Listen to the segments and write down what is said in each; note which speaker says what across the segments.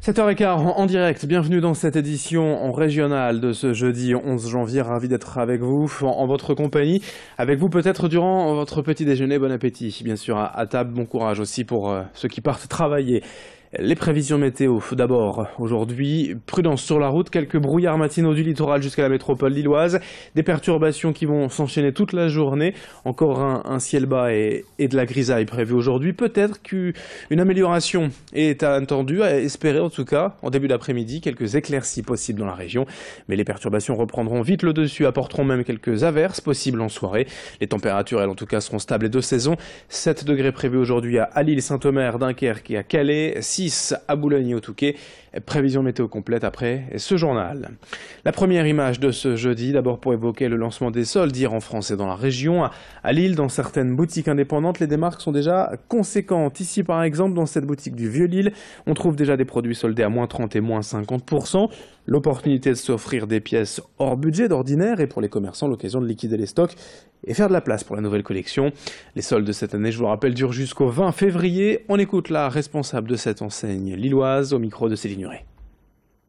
Speaker 1: 7h15 en direct, bienvenue dans cette édition en régionale de ce jeudi 11 janvier, ravi d'être avec vous, en votre compagnie, avec vous peut-être durant votre petit déjeuner, bon appétit, bien sûr à table, bon courage aussi pour ceux qui partent travailler. Les prévisions météo, d'abord, aujourd'hui, prudence sur la route, quelques brouillards matinaux du littoral jusqu'à la métropole lilloise, des perturbations qui vont s'enchaîner toute la journée, encore un ciel bas et de la grisaille prévue aujourd'hui. Peut-être qu'une amélioration est attendue, à espérer en tout cas, en début d'après-midi, quelques éclaircies possibles dans la région, mais les perturbations reprendront vite le dessus, apporteront même quelques averses possibles en soirée. Les températures, elles en tout cas, seront stables et de saison. 7 degrés prévus aujourd'hui à Lille, Saint-Omer, Dunkerque et à Calais, 6 à Boulogne et au Touquet. Prévision météo complète après ce journal. La première image de ce jeudi, d'abord pour évoquer le lancement des soldes hier en France et dans la région. À Lille, dans certaines boutiques indépendantes, les démarques sont déjà conséquentes. Ici, par exemple, dans cette boutique du Vieux-Lille, on trouve déjà des produits soldés à moins 30 et moins 50%. L'opportunité de s'offrir des pièces hors budget d'ordinaire et pour les commerçants, l'occasion de liquider les stocks et faire de la place pour la nouvelle collection. Les soldes de cette année, je vous le rappelle, durent jusqu'au 20 février. On écoute la responsable de cette enseigne lilloise au micro de Céline Nuret.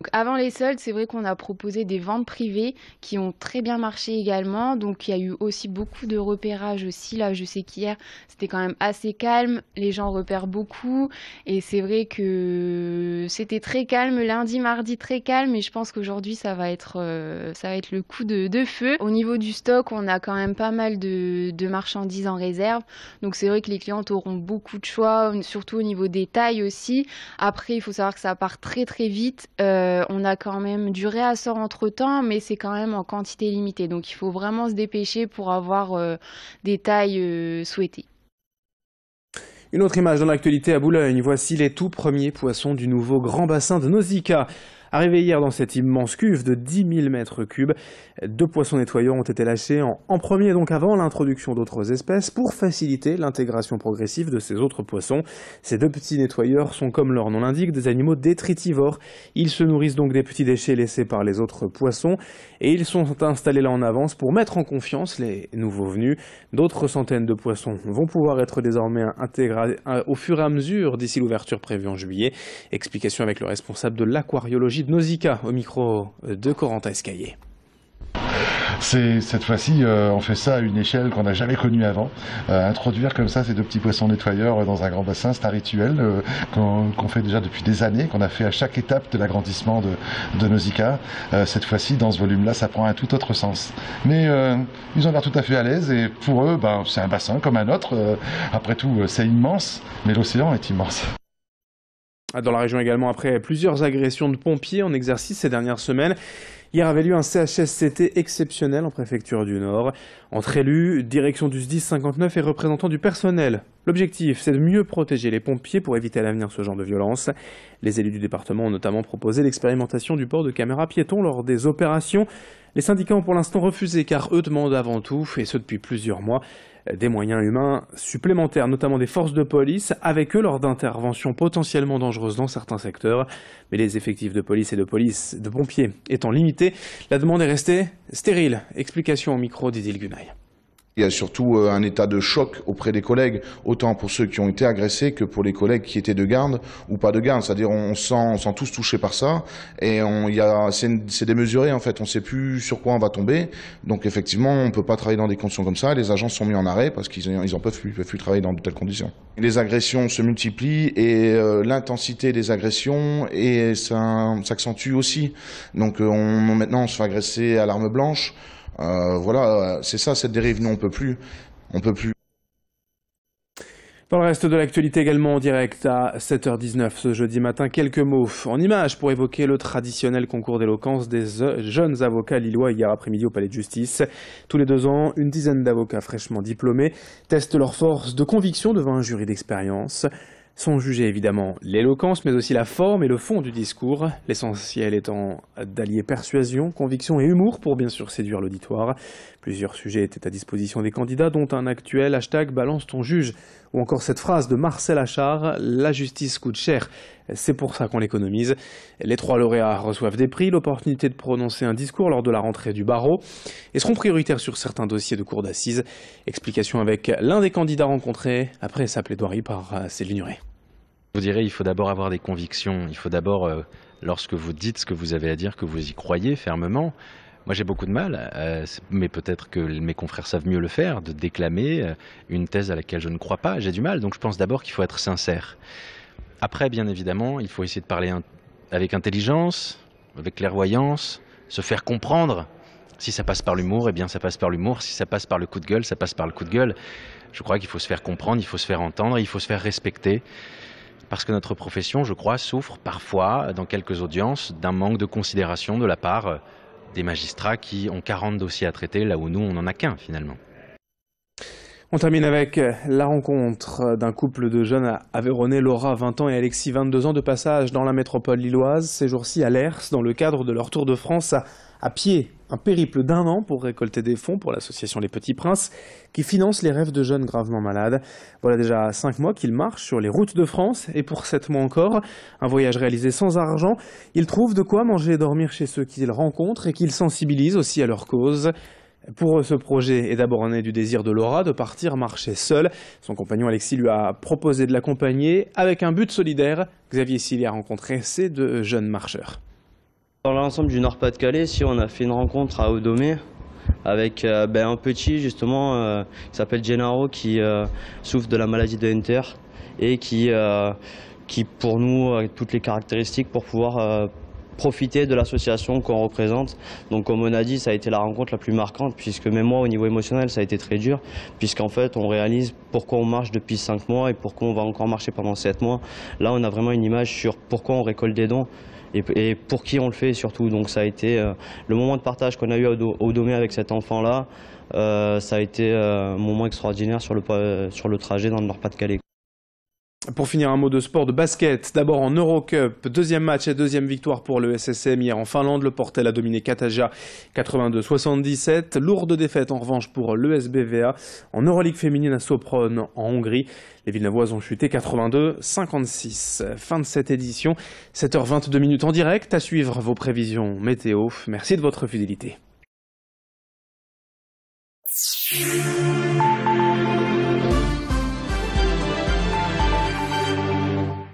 Speaker 2: Donc avant les soldes, c'est vrai qu'on a proposé des ventes privées qui ont très bien marché également. Donc il y a eu aussi beaucoup de repérage aussi. Là, je sais qu'hier, c'était quand même assez calme. Les gens repèrent beaucoup. Et c'est vrai que c'était très calme. Lundi, mardi, très calme. Et je pense qu'aujourd'hui, ça va être le coup de feu. Au niveau du stock, on a quand même pas mal de marchandises en réserve. Donc c'est vrai que les clientes auront beaucoup de choix, surtout au niveau des tailles aussi. Après, il faut savoir que ça part très très vite. On a quand même du réassort entre-temps, mais c'est quand même en quantité limitée. Donc il faut vraiment se dépêcher pour avoir des tailles souhaitées.
Speaker 1: Une autre image dans l'actualité à Boulogne. Voici les tout premiers poissons du nouveau grand bassin de Nausicaa. Arrivé hier dans cette immense cuve de 10 000 mètres cubes, 2 poissons nettoyants ont été lâchés en premier, donc avant l'introduction d'autres espèces, pour faciliter l'intégration progressive de ces autres poissons. Ces 2 petits nettoyeurs sont, comme leur nom l'indique, des animaux détritivores. Ils se nourrissent donc des petits déchets laissés par les autres poissons et ils sont installés là en avance pour mettre en confiance les nouveaux venus. D'autres centaines de poissons vont pouvoir être désormais intégrés au fur et à mesure d'ici l'ouverture prévue en juillet. Explication avec le responsable de l'aquariologie de Nausicaa au micro de Corentin Escaillé.
Speaker 3: Cette fois-ci, on fait ça à une échelle qu'on n'a jamais connue avant. Introduire comme ça ces 2 petits poissons nettoyeurs dans un grand bassin, c'est un rituel qu'on fait déjà depuis des années, qu'on a fait à chaque étape de l'agrandissement de Nausicaa. Cette fois-ci, dans ce volume-là, ça prend un tout autre sens. Mais ils ont l'air tout à fait à l'aise et pour eux, c'est un bassin comme un autre. Après tout, c'est immense, mais l'océan est immense.
Speaker 1: Dans la région également, après plusieurs agressions de pompiers en exercice ces dernières semaines, hier avait lieu un CHSCT exceptionnel en préfecture du Nord. Entre élus, direction du SDIS 59 et représentants du personnel. L'objectif, c'est de mieux protéger les pompiers pour éviter à l'avenir ce genre de violence. Les élus du département ont notamment proposé l'expérimentation du port de caméras piétons lors des opérations. Les syndicats ont pour l'instant refusé car eux demandent avant tout, et ce depuis plusieurs mois, des moyens humains supplémentaires, notamment des forces de police, avec eux lors d'interventions potentiellement dangereuses dans certains secteurs. Mais les effectifs de police et de pompiers étant limités, la demande est restée stérile. Explication au micro d'Idil Gunay.
Speaker 4: Il y a surtout un état de choc auprès des collègues, autant pour ceux qui ont été agressés que pour les collègues qui étaient de garde ou pas de garde. C'est-à-dire on sent tous touchés par ça et c'est démesuré en fait. On ne sait plus sur quoi on va tomber. Donc effectivement, on ne peut pas travailler dans des conditions comme ça. Les agents sont mis en arrêt parce qu'ils en peuvent plus travailler dans de telles conditions. Les agressions se multiplient et l'intensité des agressions et ça s'accentue aussi. Donc maintenant on se fait agresser à l'arme blanche. Voilà, c'est ça cette dérive. Nous, on peut plus.
Speaker 1: Dans le reste de l'actualité également en direct à 7h19 ce jeudi matin, quelques mots en images pour évoquer le traditionnel concours d'éloquence des jeunes avocats lillois hier après-midi au Palais de Justice. Tous les 2 ans, une dizaine d'avocats fraîchement diplômés testent leur force de conviction devant un jury d'expérience. Sont jugés évidemment l'éloquence, mais aussi la forme et le fond du discours, l'essentiel étant d'allier persuasion, conviction et humour pour bien sûr séduire l'auditoire. Plusieurs sujets étaient à disposition des candidats, dont un actuel hashtag balance ton juge, ou encore cette phrase de Marcel Achard, la justice coûte cher, c'est pour ça qu'on l'économise. Les 3 lauréats reçoivent des prix, l'opportunité de prononcer un discours lors de la rentrée du barreau, et seront prioritaires sur certains dossiers de cour d'assises. Explication avec l'un des candidats rencontrés après sa plaidoirie par Céline Nuret.
Speaker 5: Je vous dirais, il faut d'abord avoir des convictions. Il faut d'abord, lorsque vous dites ce que vous avez à dire, que vous y croyez fermement. Moi, j'ai beaucoup de mal, mais peut-être que mes confrères savent mieux le faire, de déclamer une thèse à laquelle je ne crois pas. J'ai du mal, donc je pense d'abord qu'il faut être sincère. Après, bien évidemment, il faut essayer de parler avec intelligence, avec clairvoyance, se faire comprendre. Si ça passe par l'humour, eh bien ça passe par l'humour. Si ça passe par le coup de gueule, ça passe par le coup de gueule. Je crois qu'il faut se faire comprendre, il faut se faire entendre, il faut se faire respecter. Parce que notre profession, je crois, souffre parfois, dans quelques audiences, d'un manque de considération de la part des magistrats qui ont 40 dossiers à traiter, là où nous, on n'en a qu'un, finalement.
Speaker 1: On termine avec la rencontre d'un couple de jeunes aveyronnais, Laura, 20 ans, et Alexis, 22 ans, de passage dans la métropole lilloise, ces jours-ci à Lers, dans le cadre de leur Tour de France à pied. Un périple d'1 an pour récolter des fonds pour l'association Les Petits Princes, qui finance les rêves de jeunes gravement malades. Voilà déjà 5 mois qu'ils marchent sur les routes de France, et pour 7 mois encore, un voyage réalisé sans argent. Ils trouvent de quoi manger et dormir chez ceux qu'ils rencontrent et qu'ils sensibilisent aussi à leur cause. Pour eux, ce projet est d'abord né du désir de Laura de partir marcher seule. Son compagnon Alexis lui a proposé de l'accompagner avec un but solidaire. Xavier Silly a rencontré ces 2 jeunes marcheurs.
Speaker 6: Dans l'ensemble du Nord-Pas-de-Calais, on a fait une rencontre à Audomé avec un petit justement qui s'appelle Gennaro, qui souffre de la maladie de Hunter et qui pour nous a toutes les caractéristiques pour pouvoir profiter de l'association qu'on représente. Donc comme on a dit, ça a été la rencontre la plus marquante, puisque même moi au niveau émotionnel ça a été très dur, puisqu'en fait on réalise pourquoi on marche depuis 5 mois et pourquoi on va encore marcher pendant 7 mois. Là on a vraiment une image sur pourquoi on récolte des dons et pour qui on le fait surtout. Donc ça a été le moment de partage qu'on a eu au Domé avec cet enfant-là, ça a été un moment extraordinaire sur le trajet dans le Nord-Pas-de-Calais.
Speaker 1: Pour finir, un mot de sport, de basket. D'abord en Eurocup, 2e match et 2e victoire pour le SSM. Hier en Finlande, le Portel a dominé Kataja 82-77. Lourde défaite en revanche pour l'ESBVA. En Euroleague féminine à Sopron en Hongrie, les Villeneuvoises ont chuté 82-56. Fin de cette édition, 7h22 en direct. À suivre vos prévisions météo. Merci de votre fidélité.